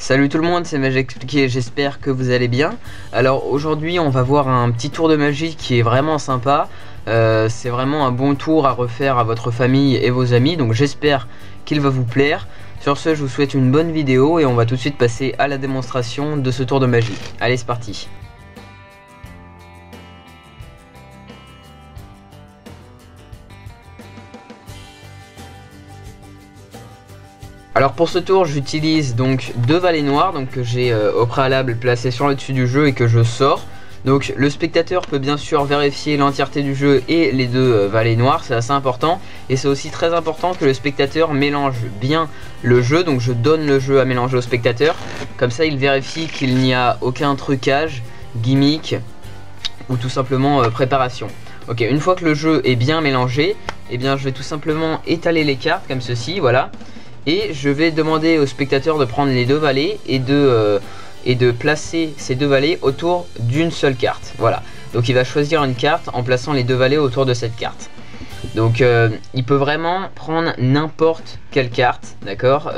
Salut tout le monde, c'est Magexpliqué, j'espère que vous allez bien. Alors aujourd'hui on va voir un petit tour de magie qui est vraiment sympa. C'est vraiment un bon tour à refaire à votre famille et vos amis, donc j'espère qu'il va vous plaire. Sur ce, je vous souhaite une bonne vidéo et on va tout de suite passer à la démonstration de ce tour de magie. Allez, c'est parti. Alors pour ce tour j'utilise donc deux valets noirs que j'ai au préalable placés sur le dessus du jeu et que je sors. Donc le spectateur peut bien sûr vérifier l'entièreté du jeu et les deux valets noirs, c'est assez important. Et c'est aussi très important que le spectateur mélange bien le jeu, donc je donne le jeu à mélanger au spectateur. Comme ça il vérifie qu'il n'y a aucun trucage, gimmick ou tout simplement préparation. Ok, une fois que le jeu est bien mélangé, eh bien je vais tout simplement étaler les cartes comme ceci, voilà. Et je vais demander au spectateur de prendre les deux valets et de placer ces deux valets autour d'une seule carte. Voilà. Donc il va choisir une carte en plaçant les deux valets autour de cette carte. Donc il peut vraiment prendre n'importe quelle carte, d'accord.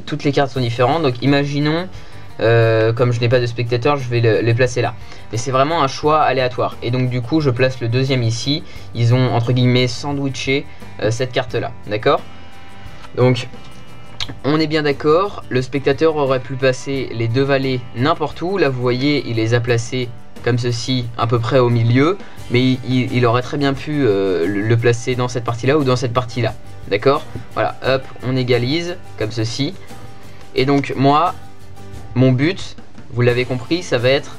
Toutes les cartes sont différentes. Donc imaginons, comme je n'ai pas de spectateur, je vais les placer là. Mais c'est vraiment un choix aléatoire. Et donc du coup je place le deuxième ici. Ils ont entre guillemets sandwiché cette carte là, d'accord. Donc on est bien d'accord, le spectateur aurait pu placer les deux valets n'importe où. Là vous voyez il les a placés comme ceci à peu près au milieu. Mais il aurait très bien pu le placer dans cette partie là ou dans cette partie là. D'accord. Voilà, hop, on égalise comme ceci. Et donc moi, mon but, vous l'avez compris, ça va être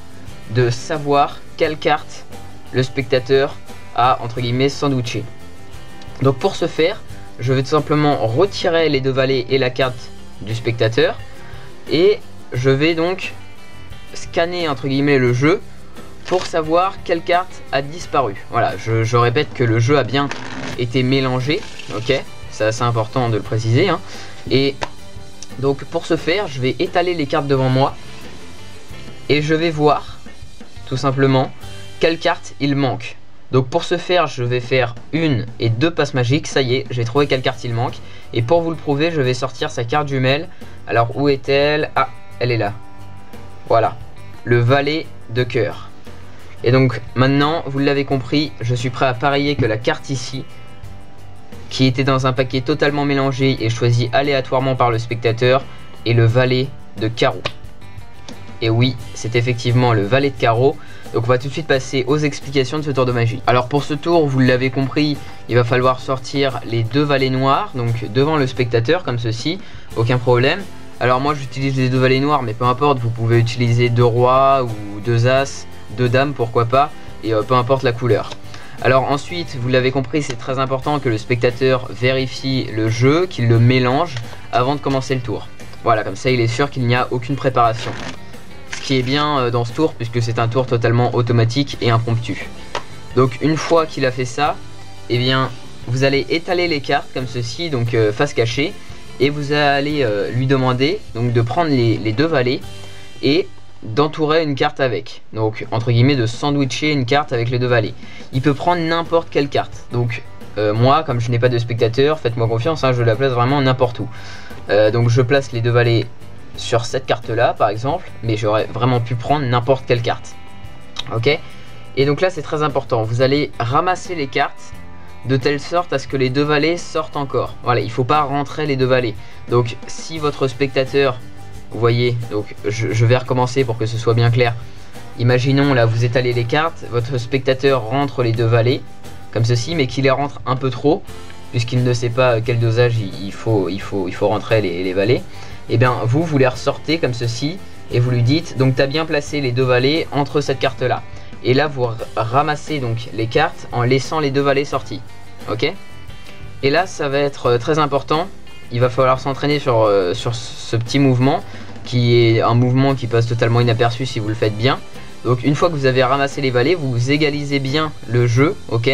de savoir quelle carte le spectateur a entre guillemets sandwiché. Donc pour ce faire, je vais tout simplement retirer les deux valets et la carte du spectateur. Et je vais donc scanner entre guillemets le jeu pour savoir quelle carte a disparu. Voilà, je répète que le jeu a bien été mélangé. Ok, c'est assez important de le préciser, hein. Et donc pour ce faire, je vais étaler les cartes devant moi. Et je vais voir tout simplement quelle carte il manque. Donc pour ce faire, je vais faire une et deux passes magiques. Ça y est, j'ai trouvé quelle carte il manque. Et pour vous le prouver, je vais sortir sa carte jumelle. Alors où est-elle? Ah, elle est là. Voilà, le valet de cœur. Et donc maintenant, vous l'avez compris, je suis prêt à parier que la carte ici, qui était dans un paquet totalement mélangé et choisi aléatoirement par le spectateur, est le valet de carreau. Et oui, c'est effectivement le valet de carreau. Donc on va tout de suite passer aux explications de ce tour de magie. Alors pour ce tour, vous l'avez compris, il va falloir sortir les deux valets noirs, donc devant le spectateur comme ceci, aucun problème. Alors moi j'utilise les deux valets noirs, mais peu importe, vous pouvez utiliser deux rois ou deux as, deux dames, pourquoi pas, et peu importe la couleur. Alors ensuite, vous l'avez compris, c'est très important que le spectateur vérifie le jeu, qu'il le mélange avant de commencer le tour. Voilà, comme ça il est sûr qu'il n'y a aucune préparation. Ce qui est bien dans ce tour, puisque c'est un tour totalement automatique et impromptu. Donc une fois qu'il a fait ça, eh bien vous allez étaler les cartes comme ceci, donc face cachée, et vous allez lui demander donc de prendre les deux valets et d'entourer une carte avec, donc entre guillemets de sandwicher une carte avec les deux valets. Il peut prendre n'importe quelle carte. Donc moi, comme je n'ai pas de spectateur, faites-moi confiance, hein, je la place vraiment n'importe où. Donc je place les deux valets sur cette carte là par exemple, mais j'aurais vraiment pu prendre n'importe quelle carte. Ok. Et donc là c'est très important, vous allez ramasser les cartes de telle sorte à ce que les deux valets sortent encore. Voilà, il ne faut pas rentrer les deux valets. Donc si votre spectateur, vous voyez, donc je vais recommencer pour que ce soit bien clair. Imaginons là vous étalez les cartes, votre spectateur rentre les deux valets comme ceci, mais qu'il les rentre un peu trop, puisqu'il ne sait pas quel dosage il faut rentrer les valets. Et bien vous les ressortez comme ceci et vous lui dites donc tu as bien placé les deux valets entre cette carte là. Et là vous ramassez donc les cartes en laissant les deux valets sortis. Ok. Et là ça va être très important. Il va falloir s'entraîner sur ce petit mouvement, qui est un mouvement qui passe totalement inaperçu si vous le faites bien. Donc une fois que vous avez ramassé les valets, vous égalisez bien le jeu, ok.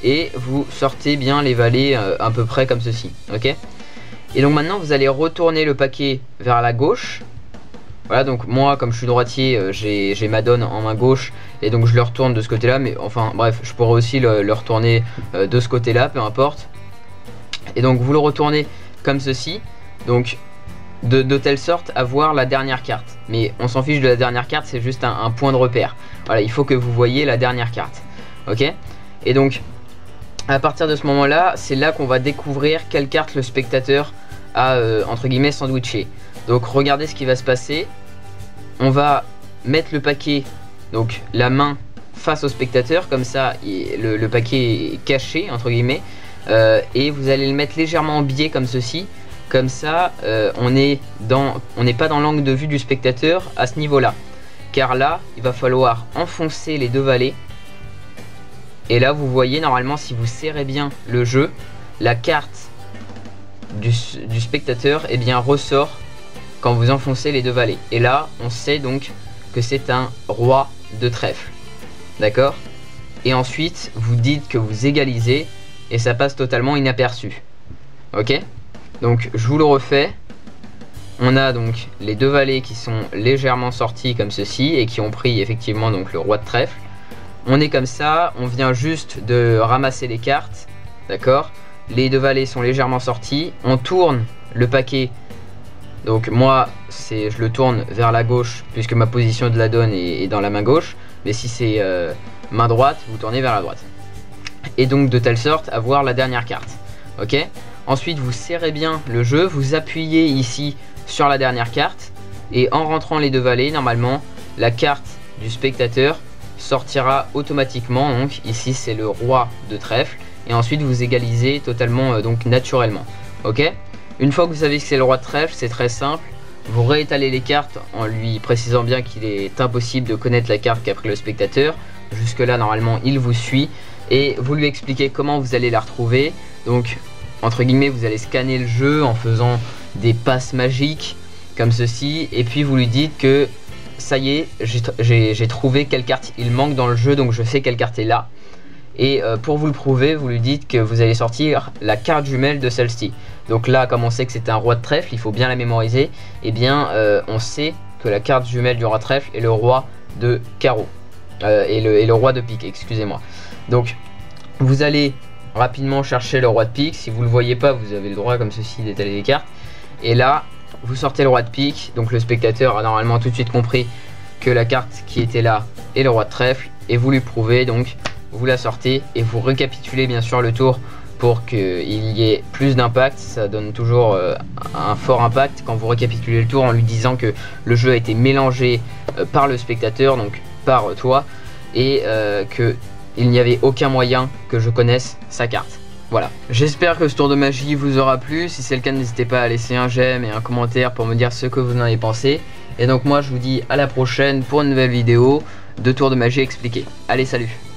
Et vous sortez bien les valets à peu près comme ceci, ok. Et donc maintenant vous allez retourner le paquet vers la gauche. Voilà, donc moi comme je suis droitier, j'ai ma donne en main gauche, et donc je le retourne de ce côté là. Mais enfin bref, je pourrais aussi le retourner de ce côté là, peu importe. Et donc vous le retournez comme ceci. Donc de telle sorte à voir la dernière carte. Mais on s'en fiche de la dernière carte, c'est juste un point de repère. Voilà, il faut que vous voyez la dernière carte. Ok? Et donc, à partir de ce moment-là, c'est là qu'on va découvrir quelle carte le spectateur a, entre guillemets, sandwiché. Donc, regardez ce qui va se passer. On va mettre le paquet, donc la main face au spectateur, comme ça, le paquet est caché, entre guillemets. Et vous allez le mettre légèrement en biais comme ceci. Comme ça, on n'est pas dans l'angle de vue du spectateur à ce niveau-là. Car là, il va falloir enfoncer les deux valets. Et là, vous voyez, normalement, si vous serrez bien le jeu, la carte du spectateur eh bien, ressort quand vous enfoncez les deux valets. Et là, on sait donc que c'est un roi de trèfle. D'accord? Et ensuite, vous dites que vous égalisez et ça passe totalement inaperçu. Ok? Donc je vous le refais. On a donc les deux valets qui sont légèrement sortis comme ceci et qui ont pris effectivement donc le roi de trèfle. On est comme ça, on vient juste de ramasser les cartes, d'accord? Les deux valets sont légèrement sortis. On tourne le paquet. Donc moi je le tourne vers la gauche puisque ma position de la donne est dans la main gauche. Mais si c'est main droite, vous tournez vers la droite. Et donc de telle sorte à voir la dernière carte. Ok? Ensuite, vous serrez bien le jeu, vous appuyez ici sur la dernière carte et en rentrant les deux valets, normalement, la carte du spectateur sortira automatiquement. Donc ici, c'est le roi de trèfle et ensuite vous égalisez totalement donc naturellement. Ok? Une fois que vous savez que c'est le roi de trèfle, c'est très simple. Vous réétalez les cartes en lui précisant bien qu'il est impossible de connaître la carte qu'a pris le spectateur. Jusque là, normalement, il vous suit et vous lui expliquez comment vous allez la retrouver. Donc entre guillemets, vous allez scanner le jeu en faisant des passes magiques comme ceci et puis vous lui dites que ça y est, j'ai trouvé quelle carte il manque dans le jeu, donc je sais quelle carte est là. Et pour vous le prouver, vous lui dites que vous allez sortir la carte jumelle de celle-ci. Donc là, comme on sait que c'est un roi de trèfle, il faut bien la mémoriser. Et bien on sait que la carte jumelle du roi de trèfle est le roi de carreau et le roi de pique, excusez-moi. Donc vous allez rapidement chercher le roi de pique. Si vous le voyez pas, vous avez le droit comme ceci d'étaler les cartes. Et là, vous sortez le roi de pique. Donc le spectateur a normalement tout de suite compris que la carte qui était là est le roi de trèfle. Et vous lui prouvez, donc vous la sortez et vous récapitulez bien sûr le tour pour qu'il y ait plus d'impact. Ça donne toujours un fort impact quand vous récapitulez le tour en lui disant que le jeu a été mélangé par le spectateur, donc par toi, et que il n'y avait aucun moyen que je connaisse sa carte. Voilà, j'espère que ce tour de magie vous aura plu. Si c'est le cas, n'hésitez pas à laisser un j'aime et un commentaire pour me dire ce que vous en avez pensé. Et donc moi je vous dis à la prochaine pour une nouvelle vidéo de tour de magie expliqué. Allez, salut!